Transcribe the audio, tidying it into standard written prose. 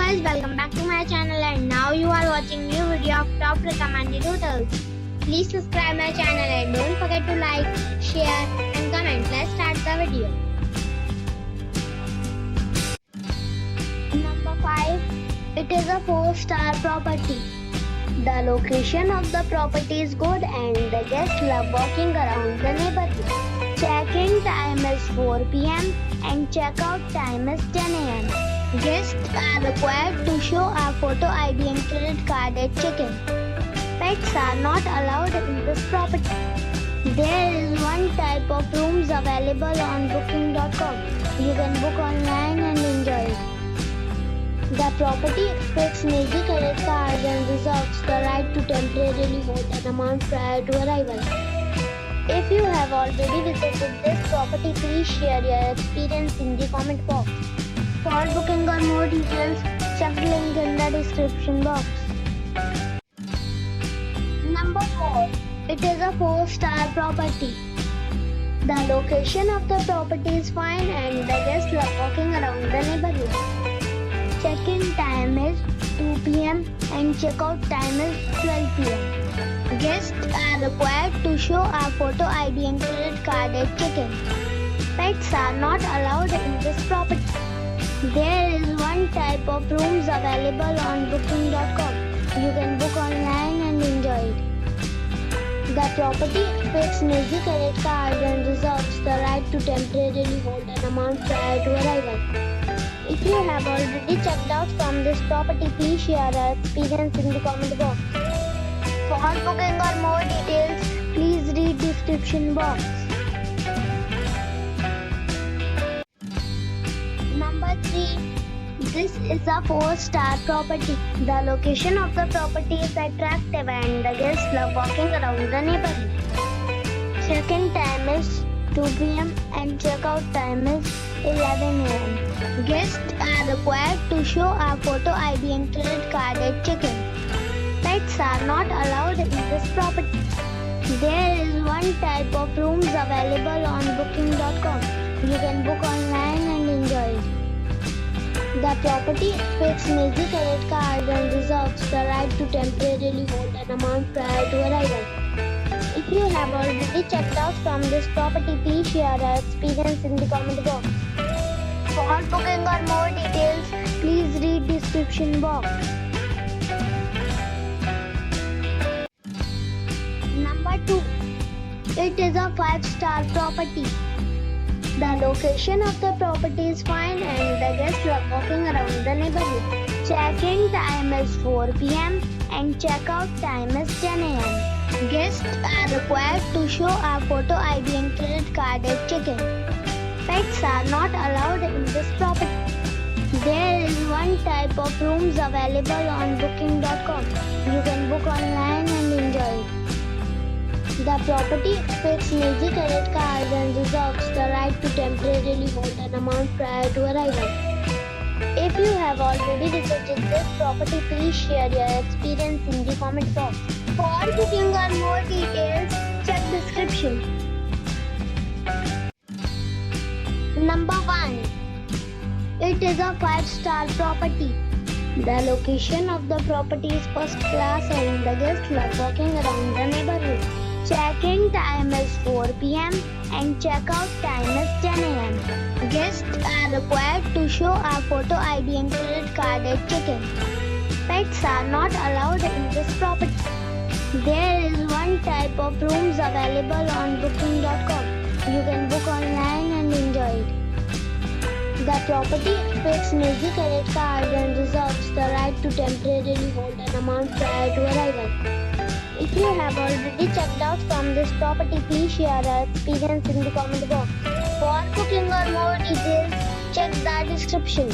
guys, welcome back to my channel and now you are watching new video of top recommended hotels. Please subscribe my channel and don't forget to like, share and comment. Let's start the video. Number 5. It is a 4-star property. The location of the property is good and the guests love walking around the neighborhood. Check-in time is 4 p.m. and check-out time is 10 a.m. Guests are required to show a photo ID and credit card at check-in. Pets are not allowed in this property. There is one type of rooms available on booking.com. You can book online and enjoy it. The property expects major credit cards and reserves the right to temporarily hold an amount prior to arrival. If you have already visited this property, please share your experience in the comment box. For booking or more details, check the link in the description box. Number 4. It is a 4-star property. The location of the property is fine and the guests love walking around the neighborhood. Check-in time is 2 p.m. and check-out time is 12 p.m. Guests are required to show a photo ID and credit card at check-in. Pets are not allowed in this property. There is one type of rooms available on booking.com. You can book online and enjoy it. The property expects major credit cards and reserves the right to temporarily hold an amount prior to arrival. If you have already checked out from this property, please share your experience in the comment box. For booking or more details, please read description box. Number 3. This is a 4-star property. The location of the property is attractive and the guests love walking around the neighborhood. Check-in time is 2 p.m. and check-out time is 11 a.m. Guests are required to show a photo ID and credit card at check-in. Pets are not allowed in this property. There is one type of rooms available on booking.com. You can book online and enjoy it. The property expects major credit cards and reserves the right to temporarily hold an amount prior to arrival. If you have already checked out from this property, please share your experience in the comment box. For booking or more details, please read description box. Number 2. It is a 5-star property. The location of the property is fine and the guests love walking around the neighborhood. Check-in time is 4 p.m. and check-out time is 10 a.m. Guests are required to show a photo ID and credit card at check-in. Pets are not allowed in this property. There is one type of rooms available on booking.com. You can book online and enjoy it. The property expects major credit cards and reserves the right to temporarily hold an amount prior to arrival. If you have already visited this property, please share your experience in the comment box. For booking or more details, check description. Number 1. It is a 5-star property. The location of the property is first class and the guests love walking around the neighborhood. Check-in time is 4 p.m. and check-out time is 10 a.m. Guests are required to show a photo ID and credit card at check-in. Pets are not allowed in this property. There is one type of rooms available on booking.com. You can book online and enjoy it. The property expects major credit cards and reserves the right to temporarily hold an amount prior to arrival. If you have already checked out from this property, please share your experience in the comment box. For booking or more details, check the description.